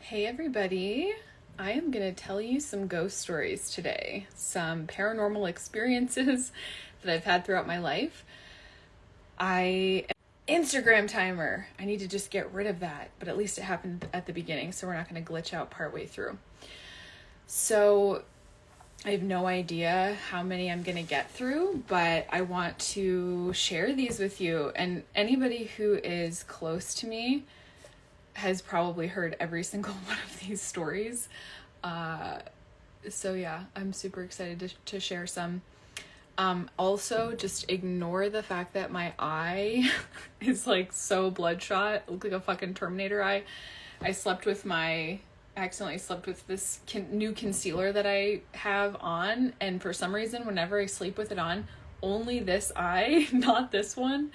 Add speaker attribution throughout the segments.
Speaker 1: Hey everybody, I am going to tell you some ghost stories today, some paranormal experiences that I've had throughout my life. Instagram timer, I need to just get rid of that, but at least it happened at the beginning, so we're not going to glitch out partway through. So I have no idea how many I'm going to get through, but I want to share these with you, and anybody who is close to me has probably heard every single one of these stories. So yeah, I'm super excited to share some. Also, just ignore the fact that my eye is like so bloodshot. It looked like a fucking Terminator eye. I accidentally slept with this new concealer that I have on, and for some reason, whenever I sleep with it on, only this eye, not this one,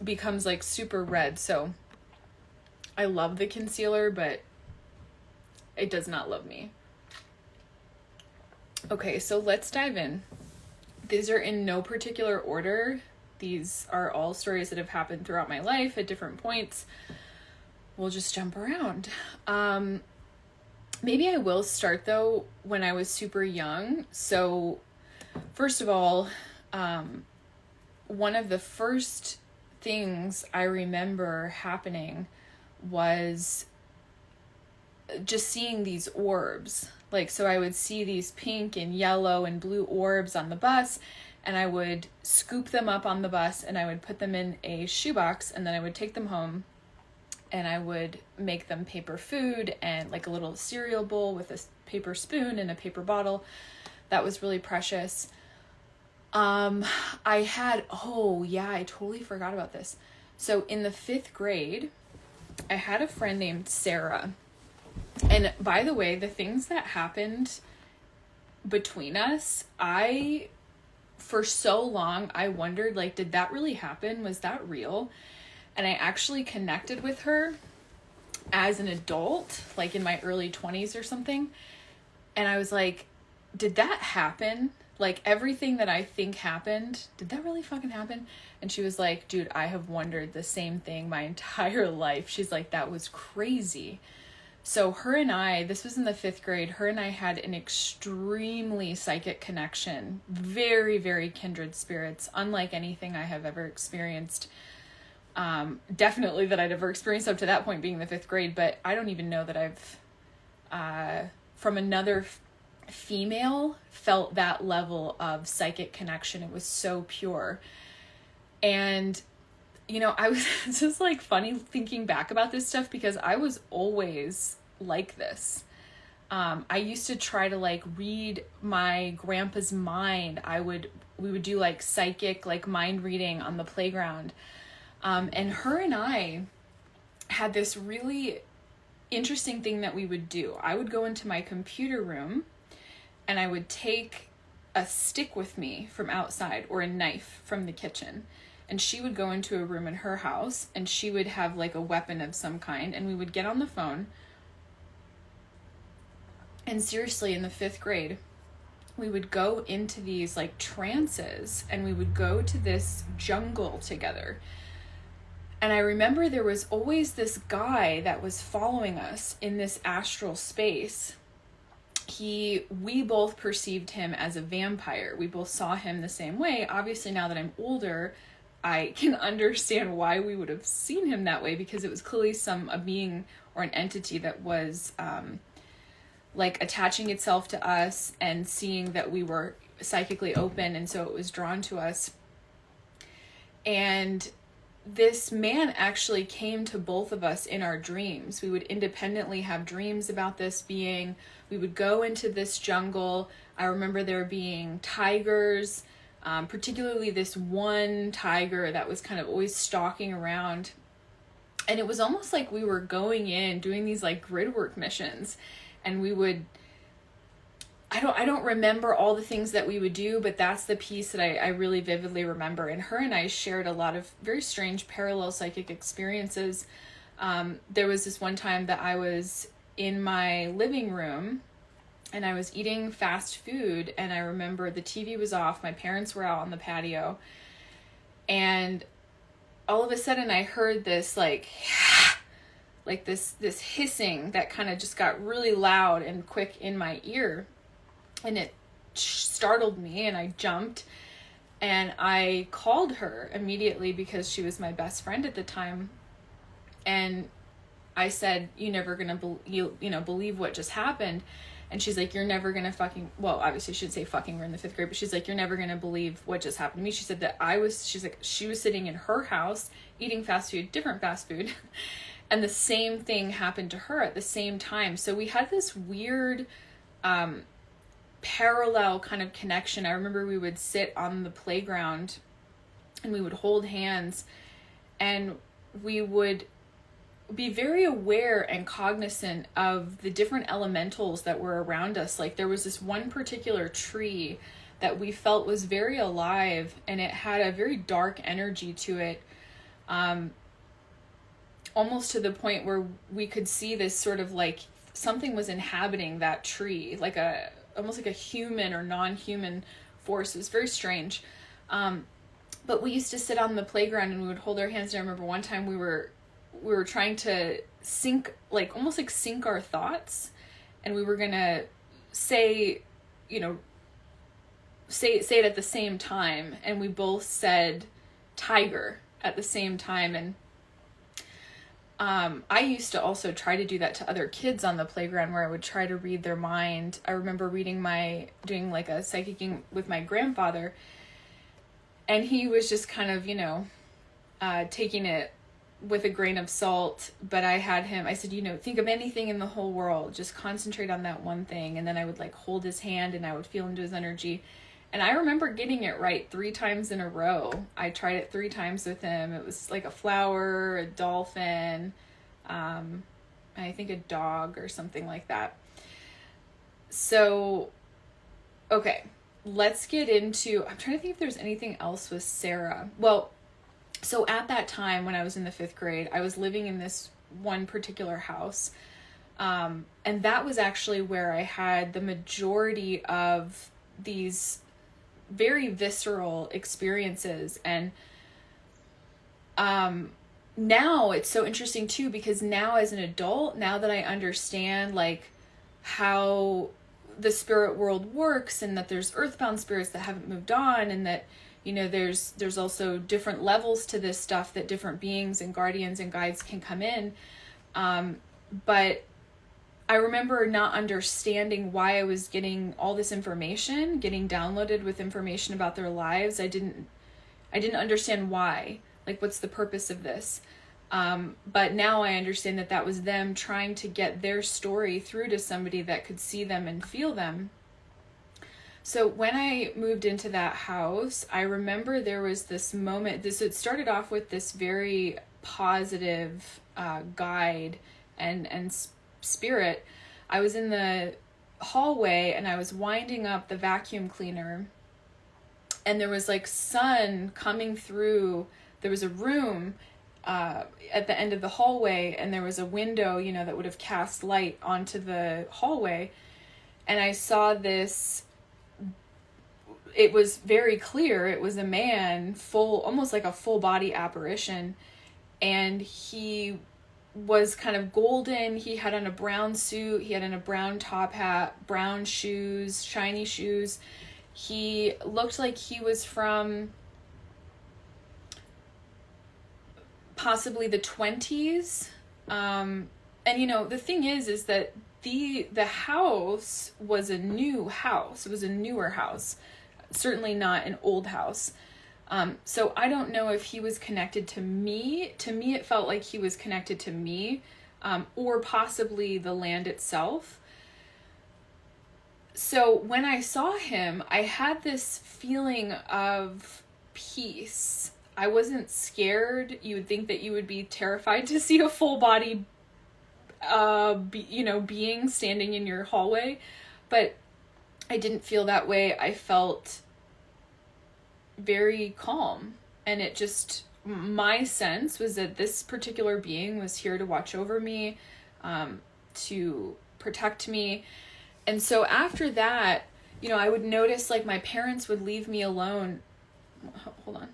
Speaker 1: becomes like super red. So I love the concealer, but it does not love me. Okay, so let's dive in. These are in no particular order. These are all stories that have happened throughout my life at different points. We'll just jump around. Maybe I will start though when I was super young. So first of all, one of the first things I remember happening was just seeing these orbs. So I would see these pink and yellow and blue orbs on the bus, and I would scoop them up on the bus and I would put them in a shoebox, and then I would take them home and I would make them paper food and like a little cereal bowl with a paper spoon and a paper bottle. That was really precious. I totally forgot about this. So in the 5th grade, I had a friend named Sarah. And by the way, the things that happened between us, for so long, I wondered, did that really happen? Was that real? And I actually connected with her as an adult, in my early 20s or something. And I was like, did that happen? Everything that I think happened, did that really fucking happen? And she was like, dude, I have wondered the same thing my entire life. She's like, that was crazy. So this was in the 5th grade, her and I had an extremely psychic connection, very, very kindred spirits, unlike anything I have ever experienced. Definitely that I'd ever experienced up to that point being the 5th grade, but I don't even know that I've, from another female, felt that level of psychic connection. It was so pure. And I was it's just funny thinking back about this stuff because I was always like this. I used to try to read my grandpa's mind. We would do psychic mind reading on the playground. And her and I had this really interesting thing that we would do. I would go into my computer room and I would take a stick with me from outside or a knife from the kitchen. And she would go into a room in her house and she would have a weapon of some kind, and we would get on the phone. And seriously, in the 5th grade, we would go into these trances, and we would go to this jungle together. And I remember there was always this guy that was following us in this astral space. We both perceived him as a vampire. We both saw him the same way. Obviously, now that I'm older, I can understand why we would have seen him that way, because it was clearly a being or an entity that was attaching itself to us and seeing that we were psychically open, and so it was drawn to us. And this man actually came to both of us in our dreams. We would independently have dreams about this being. We would go into this jungle. I remember there being tigers, particularly this one tiger that was kind of always stalking around. And it was almost like we were going in, doing these grid work missions. And we would, I don't remember all the things that we would do, but that's the piece that I really vividly remember. And her and I shared a lot of very strange parallel psychic experiences. There was this one time that I was in my living room and I was eating fast food, and I remember the TV was off. My parents were out on the patio, and all of a sudden I heard this like this hissing that kind of just got really loud and quick in my ear, and it startled me, and I jumped and I called her immediately because she was my best friend at the time, and I said, "You never gonna believe what just happened." And she's like, "You're never gonna fucking," well, obviously she should say fucking, we're in the 5th grade, but she's like, "You're never gonna believe what just happened to me." She said that she's like, she was sitting in her house eating fast food, different fast food, and the same thing happened to her at the same time. So we had this weird parallel kind of connection. I remember we would sit on the playground and we would hold hands, and we would be very aware and cognizant of the different elementals that were around us. Like there was this one particular tree that we felt was very alive, and it had a very dark energy to it, almost to the point where we could see this sort of like something was inhabiting that tree, like almost like a human or non-human force. It was very strange. But we used to sit on the playground and we would hold our hands. And I remember one time we were trying to sync our thoughts, and we were gonna say it at the same time, and we both said tiger at the same time. And I used to also try to do that to other kids on the playground, where I would try to read their mind. I remember doing like a psychicing with my grandfather, and he was just kind of, taking it with a grain of salt. But I said, think of anything in the whole world, just concentrate on that one thing. And then I would like hold his hand and I would feel into his energy. And I remember getting it right 3 times in a row. I tried it 3 times with him. It was like a flower, a dolphin, I think a dog or something like that. So, okay, let's get into, I'm trying to think if there's anything else with Sarah. Well, so at that time when I was in the 5th grade, I was living in this one particular house. And that was actually where I had the majority of these very visceral experiences. And now it's so interesting too, because now as an adult, now that I understand like how the spirit world works, and that there's earthbound spirits that haven't moved on, and that there's also different levels to this stuff, that different beings and guardians and guides can come in. But I remember not understanding why I was getting all this information, getting downloaded with information about their lives. I didn't understand why, like, what's the purpose of this? But now I understand that was them trying to get their story through to somebody that could see them and feel them. So when I moved into that house, I remember there was this moment, it started off with this very positive guide and spirit. I was in the hallway and I was winding up the vacuum cleaner, and there was like sun coming through. There was a room at the end of the hallway, and there was a window, that would have cast light onto the hallway. And I saw this, it was very clear. It was a man, almost like a full body apparition. And he was kind of golden. He had on a brown suit. He had on a brown top hat, brown shoes, shiny shoes. He looked like he was from possibly the 20s. And the thing is that the house was a new house. It was a newer house. Certainly not an old house. So I don't know if he was connected to me. To me, it felt like he was connected to me, or possibly the land itself. So when I saw him, I had this feeling of peace. I wasn't scared. You would think that you would be terrified to see a full body, being standing in your hallway, but I didn't feel that way. I felt very calm, and my sense was that this particular being was here to watch over me, to protect me. And so after that, I would notice like my parents would leave me alone. Hold on.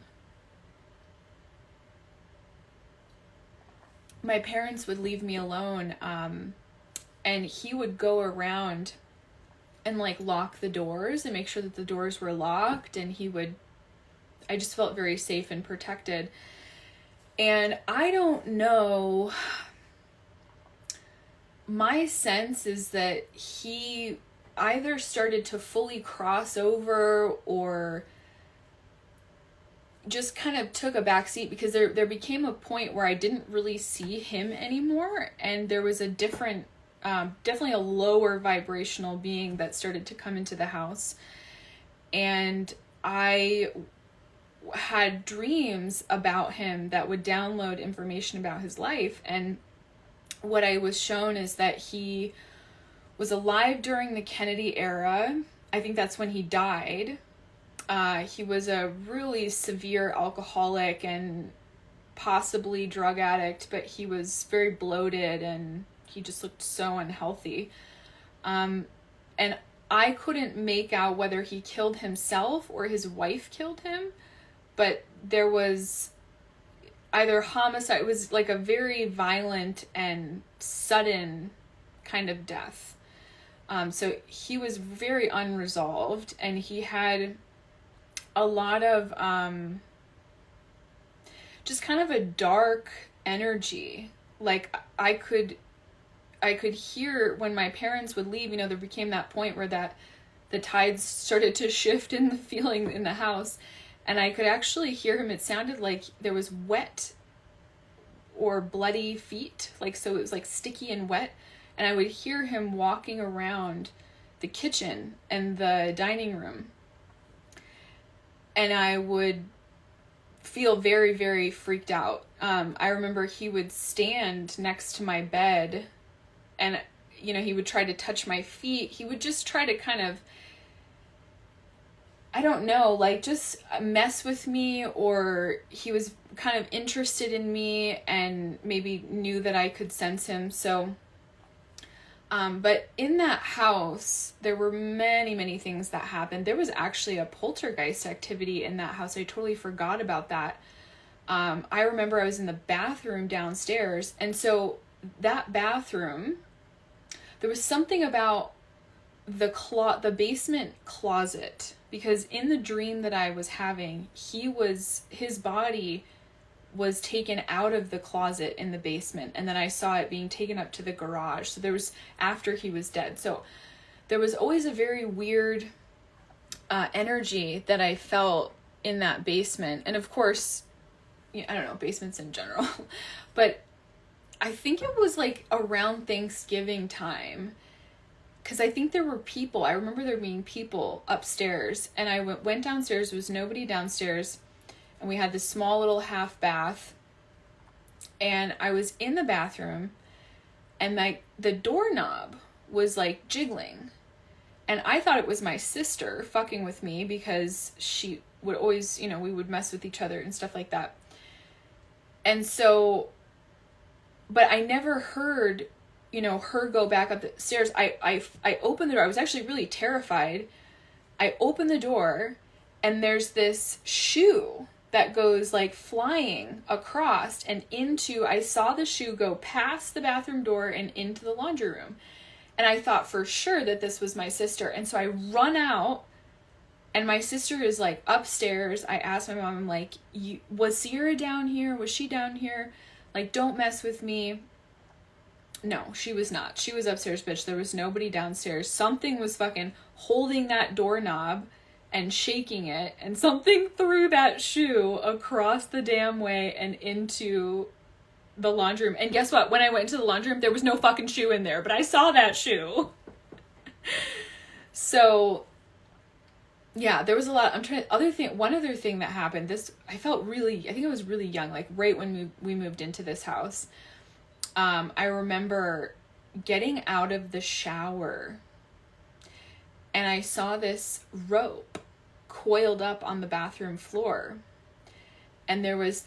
Speaker 1: my parents would leave me alone, and he would go around and like lock the doors and make sure that the doors were locked, and I just felt very safe and protected. And I don't know, my sense is that he either started to fully cross over or just kind of took a back seat, because there became a point where I didn't really see him anymore, and there was a different, definitely a lower vibrational being that started to come into the house. And I had dreams about him that would download information about his life, and what I was shown is that he was alive during the Kennedy era. I think that's when he died. He was a really severe alcoholic and possibly drug addict, but he was very bloated and he just looked so unhealthy. And I couldn't make out whether he killed himself or his wife killed him, but there was either homicide. It was like a very violent and sudden kind of death. So he was very unresolved, and he had a lot of just kind of a dark energy. Like I could hear when my parents would leave, there became that point where the tides started to shift in the feeling in the house, and I could actually hear him. It sounded like there was wet or bloody feet, so it was like sticky and wet, and I would hear him walking around the kitchen and the dining room. And I would feel very, very freaked out. I remember he would stand next to my bed, and, he would try to touch my feet. He would just try to kind of, I don't know, just mess with me, or he was kind of interested in me and maybe knew that I could sense him. So, but in that house, there were many, many things that happened. There was actually a poltergeist activity in that house. I totally forgot about that. I remember I was in the bathroom downstairs, and so that bathroom, there was something about the basement closet, because in the dream that I was having, his body was taken out of the closet in the basement, and then I saw it being taken up to the garage. So there was, after he was dead. So there was always a very weird energy that I felt in that basement. And of course, I don't know, basements in general, but I think it was around Thanksgiving time, because I think there were people. I remember there being people upstairs, and I went downstairs. There was nobody downstairs, and we had this small little half bath, and I was in the bathroom, and the doorknob was jiggling, and I thought it was my sister fucking with me, because she would always, we would mess with each other and stuff like that. And so, but I never heard, her go back up the stairs. I opened the door. I was actually really terrified. I opened the door, and there's this shoe that goes flying across and into, I saw the shoe go past the bathroom door and into the laundry room. And I thought for sure that this was my sister. And so I run out, and my sister is upstairs. I asked my mom, I'm was Sierra down here? Was she down here? Don't mess with me. No, she was not. She was upstairs, bitch. There was nobody downstairs. Something was fucking holding that doorknob and shaking it, and something threw that shoe across the damn way and into the laundry room. And guess what? When I went into the laundry room, there was no fucking shoe in there, but I saw that shoe. So, yeah, there was a lot. One other thing that happened, I think I was really young, right when we moved into this house. I remember getting out of the shower, and I saw this rope coiled up on the bathroom floor. And there was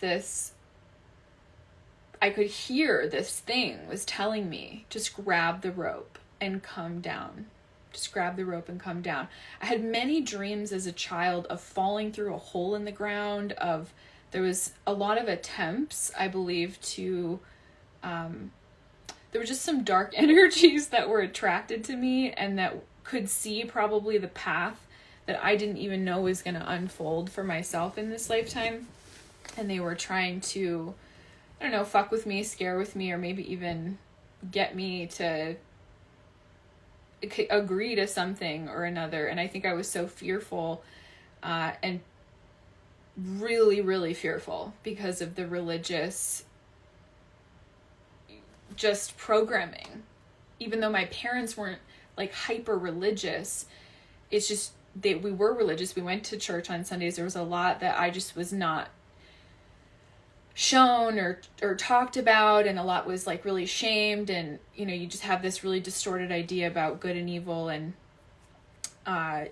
Speaker 1: I could hear this thing was telling me, just grab the rope and come down. Just grab the rope and come down. I had many dreams as a child of falling through a hole in the ground, there was a lot of attempts, I believe, to there were just some dark energies that were attracted to me and that could see probably the path that I didn't even know was going to unfold for myself in this lifetime. And they were trying to, I don't know, fuck with me, scare with me, or maybe even get me to agree to something or another. And I think I was so fearful, and really, really fearful because of the religious just programming. Even though my parents weren't like hyper religious, it's just we were religious. We went to church on Sundays. There was a lot that I just was not shown or talked about, and a lot was like really shamed, and you just have this really distorted idea about good and evil, and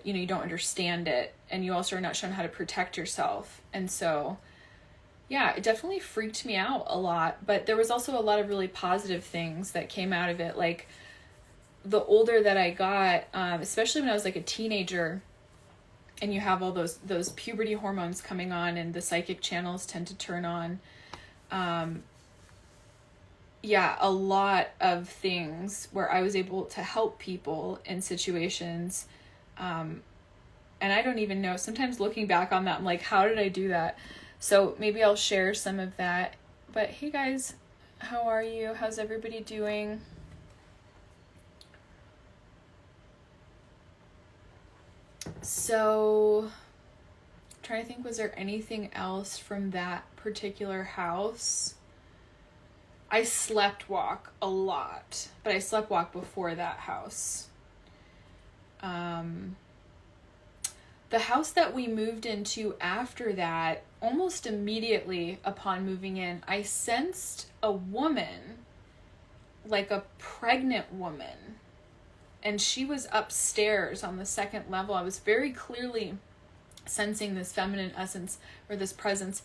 Speaker 1: you don't understand it, and you also are not shown how to protect yourself. And so yeah, it definitely freaked me out a lot, but there was also a lot of really positive things that came out of it. Like the older that I got, especially when I was like a teenager, and you have all those puberty hormones coming on and the psychic channels tend to turn on. Yeah, a lot of things where I was able to help people in situations. And I don't even know, sometimes looking back on that, I'm like, how did I do that? So maybe I'll share some of that. But hey guys, how are you? How's everybody doing? So, I'm trying to think, was there anything else from that particular house? I slept walk a lot, but I slept walk before that house. The house that we moved into after that, almost immediately upon moving in, I sensed a woman, like a pregnant woman, and she was upstairs on the second level. I was very clearly sensing this feminine essence or this presence.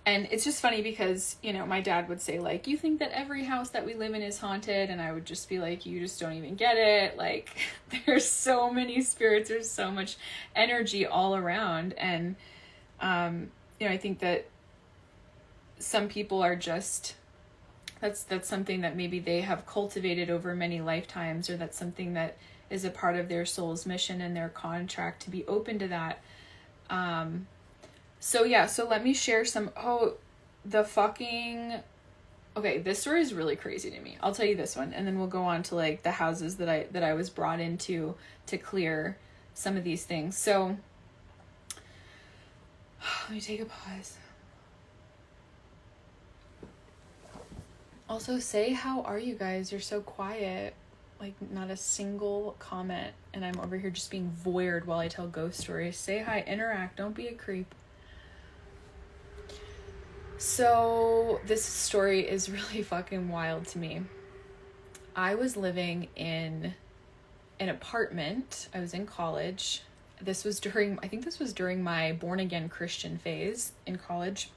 Speaker 1: And it's just funny because, my dad would say, like, you think that every house that we live in is haunted? And I would just be like, you just don't even get it. Like, there's so many spirits, there's so much energy all around. And, I think that some people are just, that's something that maybe they have cultivated over many lifetimes, or that's something that is a part of their soul's mission and their contract to be open to that. So let me share some, okay, this story is really crazy to me. I'll tell you this one, and then we'll go on to like the houses that I was brought into to clear some of these things. So let me take a pause. Also, say, how are you guys? You're so quiet. Like, not a single comment, and I'm over here just being voyeured while I tell ghost stories. Say hi, interact, don't be a creep. So this story is really fucking wild to me. I was living in an apartment. I was in college. This was during my born again Christian phase in college.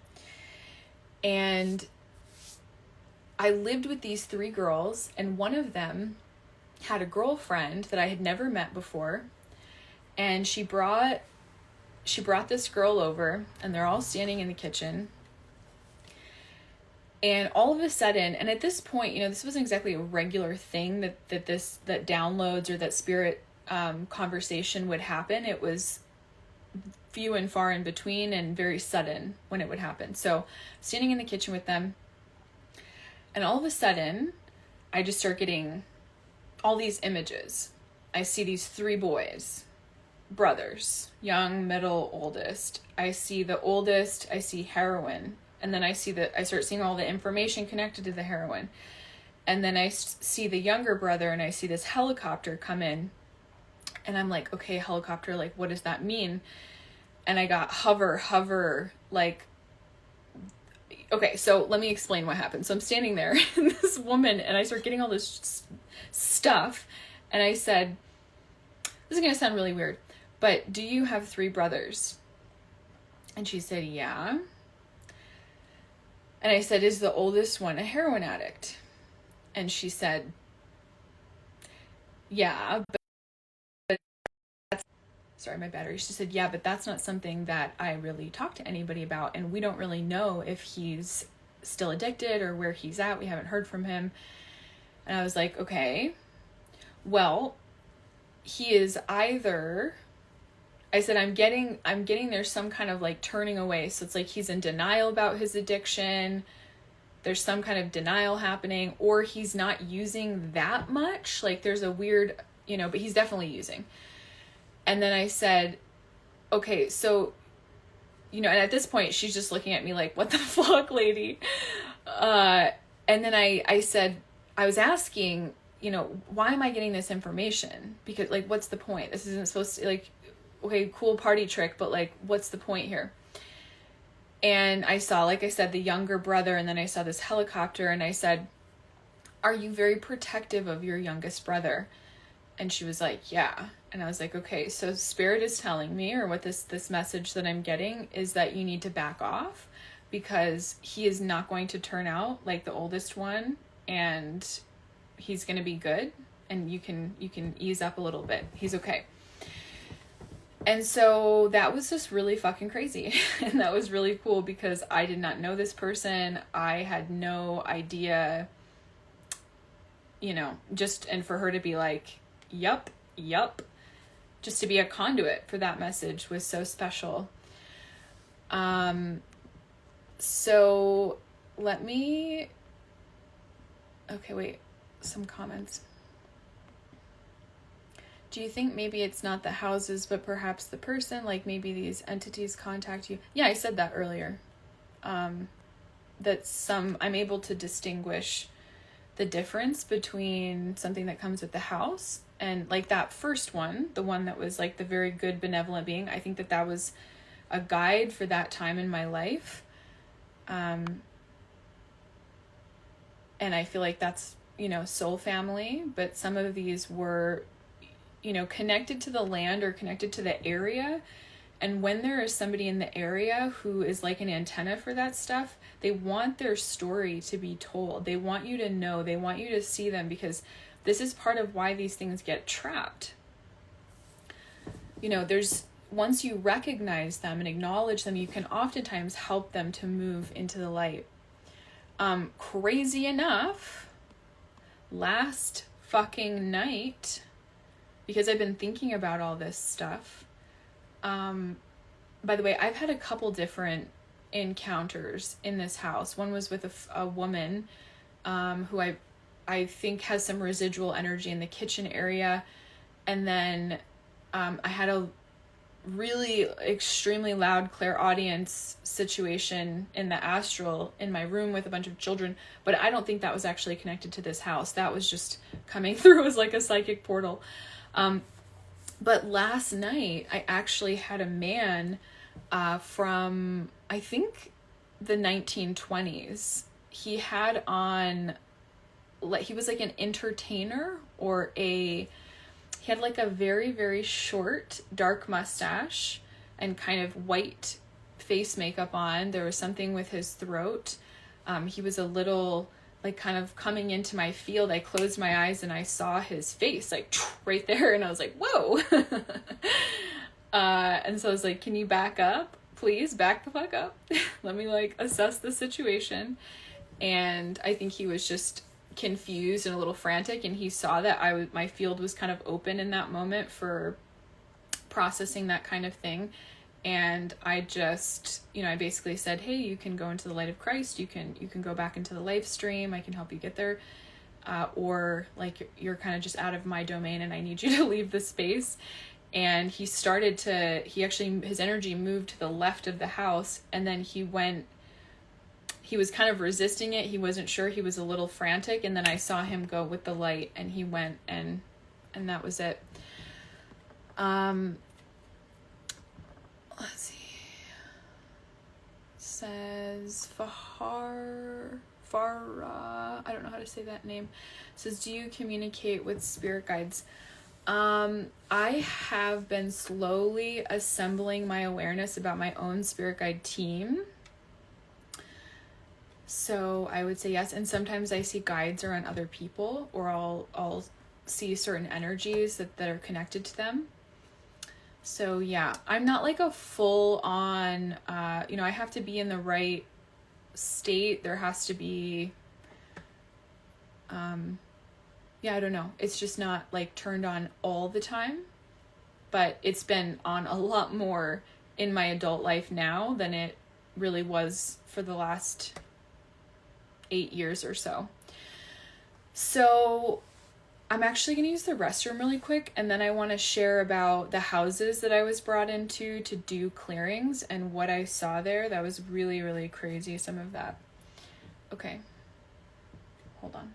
Speaker 1: And I lived with these 3 girls, and one of them had a girlfriend that I had never met before. And she brought this girl over, and they're all standing in the kitchen. And all of a sudden, and at this point, this wasn't exactly a regular thing that downloads or that spirit conversation would happen. It was few and far in between and very sudden when it would happen. So standing in the kitchen with them, and all of a sudden, I just start getting all these images. I see these 3 boys, brothers, young, middle, oldest. I see the oldest, I see heroin. And then I start seeing all the information connected to the heroin. And then I see the younger brother, and I see this helicopter come in. And I'm like, okay, helicopter, like, what does that mean? And I got hover, like, okay, so let me explain what happened. So I'm standing there, and this woman, and I start getting all this stuff. And I said, this is going to sound really weird, but do you have 3 brothers? And she said, yeah. And I said, is the oldest one a heroin addict? And she said, yeah, but that's, sorry, my battery. She said, yeah, but that's not something that I really talk to anybody about. And we don't really know if he's still addicted or where he's at. We haven't heard from him. And I was like, okay, well, he is either, I said, I'm getting there's some kind of like turning away. So it's like he's in denial about his addiction. There's some kind of denial happening, or he's not using that much. Like there's a weird, but he's definitely using. And then I said, okay, so, and at this point she's just looking at me like, what the fuck, lady? And then I said, I was asking, why am I getting this information? Because like, what's the point? This isn't supposed to, like, okay, cool party trick, but like, what's the point here? And I saw, like I said, the younger brother, and then I saw this helicopter, and I said, are you very protective of your youngest brother? And she was like, yeah. And I was like, okay, so Spirit is telling me, or what this message that I'm getting is that you need to back off, because he is not going to turn out like the oldest one, and he's going to be good, and you can ease up a little bit. He's okay. And so that was just really fucking crazy. And that was really cool because I did not know this person. I had no idea, and for her to be like, yup, just to be a conduit for that message was so special. So let me, okay, wait, some comments. Do you think maybe it's not the houses, but perhaps the person, like maybe these entities contact you? Yeah, I said that earlier. That I'm able to distinguish the difference between something that comes with the house and like that first one, the one that was like the very good benevolent being. I think that was a guide for that time in my life. And I feel like that's, soul family, but some of these were, connected to the land or connected to the area. And when there is somebody in the area who is like an antenna for that stuff, they want their story to be told. They want you to know, they want you to see them, because this is part of why these things get trapped. Once you recognize them and acknowledge them, you can oftentimes help them to move into the light. Crazy enough, last fucking night, because I've been thinking about all this stuff. By the way, I've had a couple different encounters in this house. One was with a woman who I think has some residual energy in the kitchen area. And then I had a really extremely loud clairaudience situation in the astral in my room with a bunch of children. But I don't think that was actually connected to this house. That was just coming through as like a psychic portal. But last night, I actually had a man from, I think, the 1920s. He had on, he was like an entertainer, or he had like a very, very short, dark mustache and kind of white face makeup on. There was something with his throat. He was a little, like, kind of coming into my field. I closed my eyes and I saw his face like right there, and I was like, whoa. And so I was like, can you back up, please? Back the fuck up. Let me like assess the situation. And I think he was just confused and a little frantic, and he saw that my field was kind of open in that moment for processing that kind of thing. And I just, I basically said, hey, you can go into the light of Christ. You can go back into the life stream. I can help you get there. Or like, you're kind of just out of my domain and I need you to leave the space. And his energy moved to the left of the house. And then he was kind of resisting it. He wasn't sure. He was a little frantic. And then I saw him go with the light, and he went, and that was it. Let's see. Says Farah, I don't know how to say that name. Says, do you communicate with spirit guides? I have been slowly assembling my awareness about my own spirit guide team. So I would say yes. And sometimes I see guides around other people, or I'll see certain energies that are connected to them. So yeah, I'm not like a full on, I have to be in the right state. There has to be, I don't know. It's just not like turned on all the time, but it's been on a lot more in my adult life now than it really was for the last 8 years or so. So I'm actually going to use the restroom really quick, and then I want to share about the houses that I was brought into to do clearings and what I saw there. That was really, really crazy, some of that. Okay. Hold on.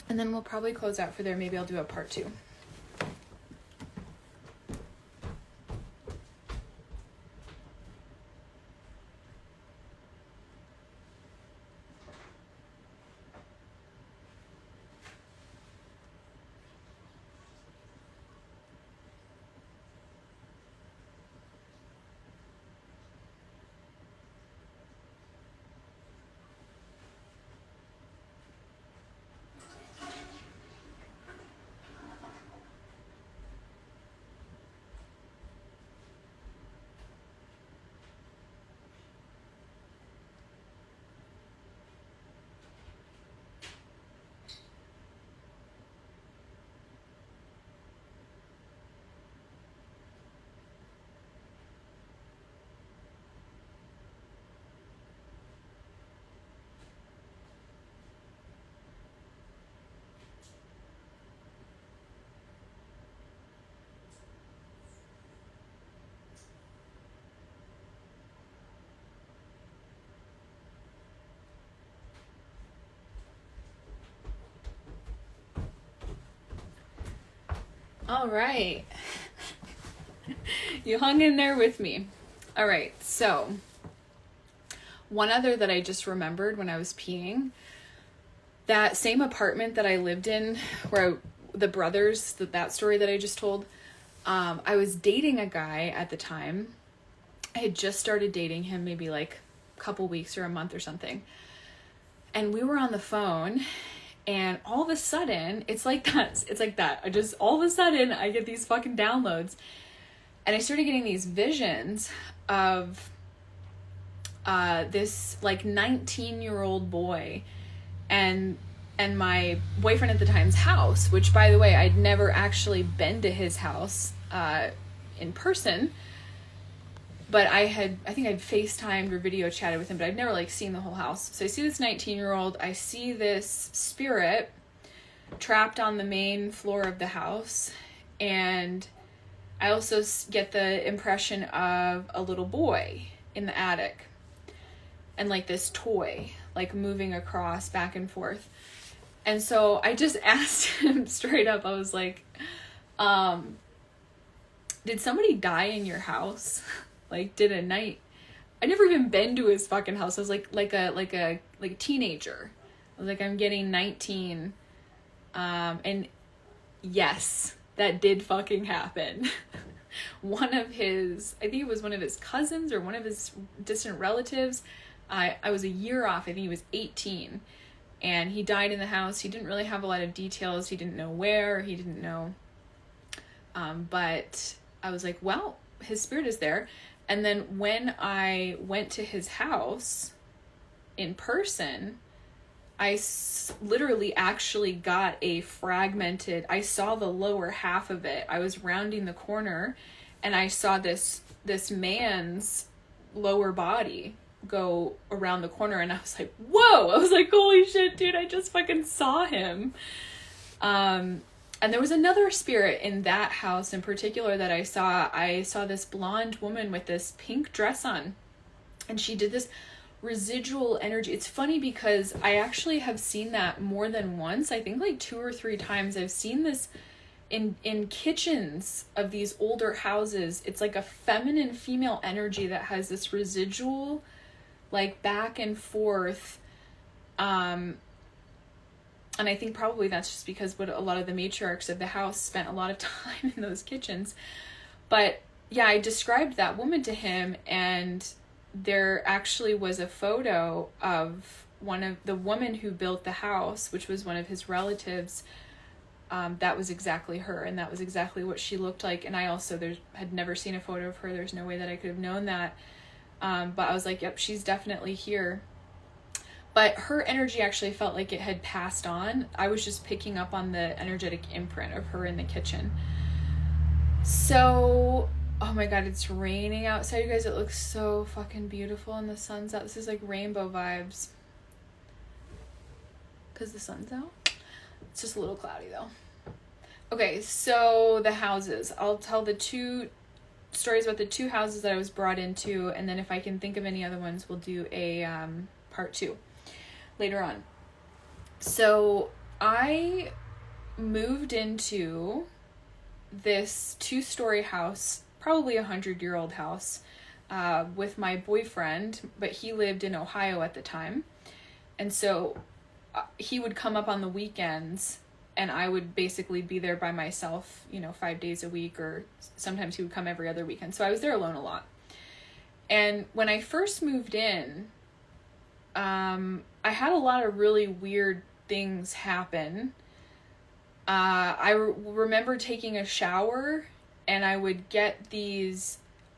Speaker 1: And then we'll probably close out for there. Maybe I'll do a part 2. All right. You hung in there with me. All right. So one other that I just remembered when I was peeing, that same apartment that I lived in where the brothers, that story that I just told, I was dating a guy at the time. I had just started dating him maybe like a couple weeks or a month or something. And we were on the phone, and all of a sudden, it's like that. All of a sudden, I get these fucking downloads. And I started getting these visions of this like 19-year-old boy and my boyfriend at the time's house, which, by the way, I'd never actually been to his house in person. But I think I'd FaceTimed or video chatted with him, but I'd never like seen the whole house. So I see this 19-year-old, I see this spirit trapped on the main floor of the house. And I also get the impression of a little boy in the attic and like this toy, like moving across back and forth. And so I just asked him straight up, I was like, did somebody die in your house? Like, I never even been to his fucking house. I was like a teenager. I was like, I'm getting 19. And yes, that did fucking happen. I think it was one of his cousins or one of his distant relatives. I was a year off. I think he was 18. And he died in the house. He didn't really have a lot of details. He didn't know where. He didn't know. But I was like, well, his spirit is there. And then when I went to his house in person, I literally actually got I saw the lower half of it. I was rounding the corner and I saw this man's lower body go around the corner, and I was like, whoa! I was like, holy shit, dude, I just fucking saw him. And there was another spirit in that house in particular that I saw. I saw this blonde woman with this pink dress on, and she did this residual energy. It's funny because I actually have seen that more than once. I think like 2 or 3 times I've seen this in kitchens of these older houses. It's like a feminine female energy that has this residual like back and forth. And I think probably that's just because what a lot of the matriarchs of the house spent a lot of time in those kitchens. But yeah, I described that woman to him, and there actually was a photo of the woman who built the house, which was one of his relatives. That was exactly her, and that was exactly what she looked like. And I also had never seen a photo of her. There's no way that I could have known that. But I was like, yep, she's definitely here. But her energy actually felt like it had passed on. I was just picking up on the energetic imprint of her in the kitchen. So, oh my God, it's raining outside, you guys. It looks so fucking beautiful and the sun's out. This is like rainbow vibes. Because the sun's out. It's just a little cloudy though. Okay, so the houses. I'll tell the 2 stories about the 2 houses that I was brought into, and then if I can think of any other ones, we'll do a part 2 later on. So I moved into this 2-story house, probably 100-year-old house, with my boyfriend, but he lived in Ohio at the time. And so he would come up on the weekends and I would basically be there by myself, 5 days a week, or sometimes he would come every other weekend. So I was there alone a lot. And when I first moved in, I had a lot of really weird things happen. I remember taking a shower and I would get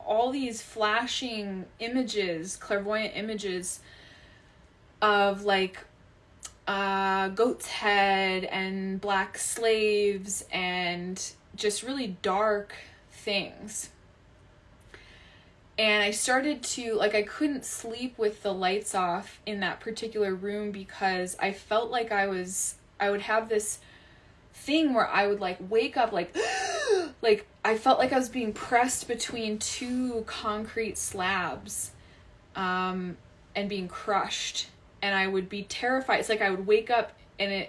Speaker 1: all these flashing images, clairvoyant images of like goat's head and black slaves and just really dark things. And I started to, I couldn't sleep with the lights off in that particular room because I felt like I would have this thing where I would wake up I felt like I was being pressed between 2 concrete slabs and being crushed. And I would be terrified. It's like I would wake up and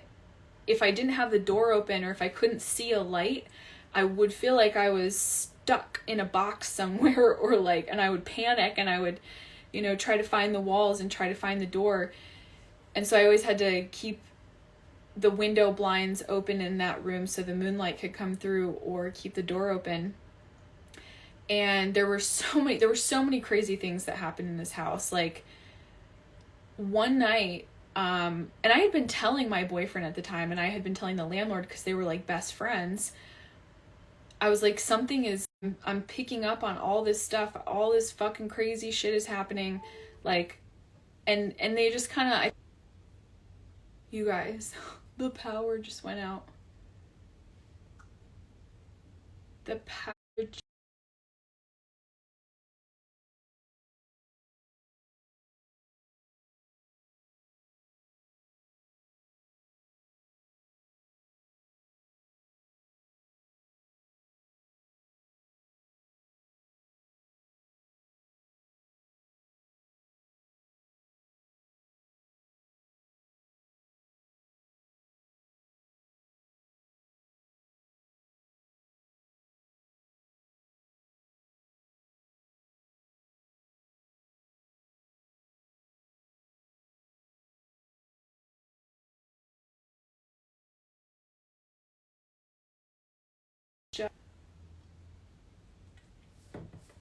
Speaker 1: if I didn't have the door open or if I couldn't see a light, I would feel like I was stuck in a box somewhere and I would panic and I would, try to find the walls and try to find the door. And so I always had to keep the window blinds open in that room so the moonlight could come through, or keep the door open. And there were so many crazy things that happened in this house. One night, and I had been telling my boyfriend at the time, and I had been telling the landlord because they were best friends. I was like, I'm picking up on all this stuff, all this fucking crazy shit is happening. And they just kind of, you guys, the power just went out. The power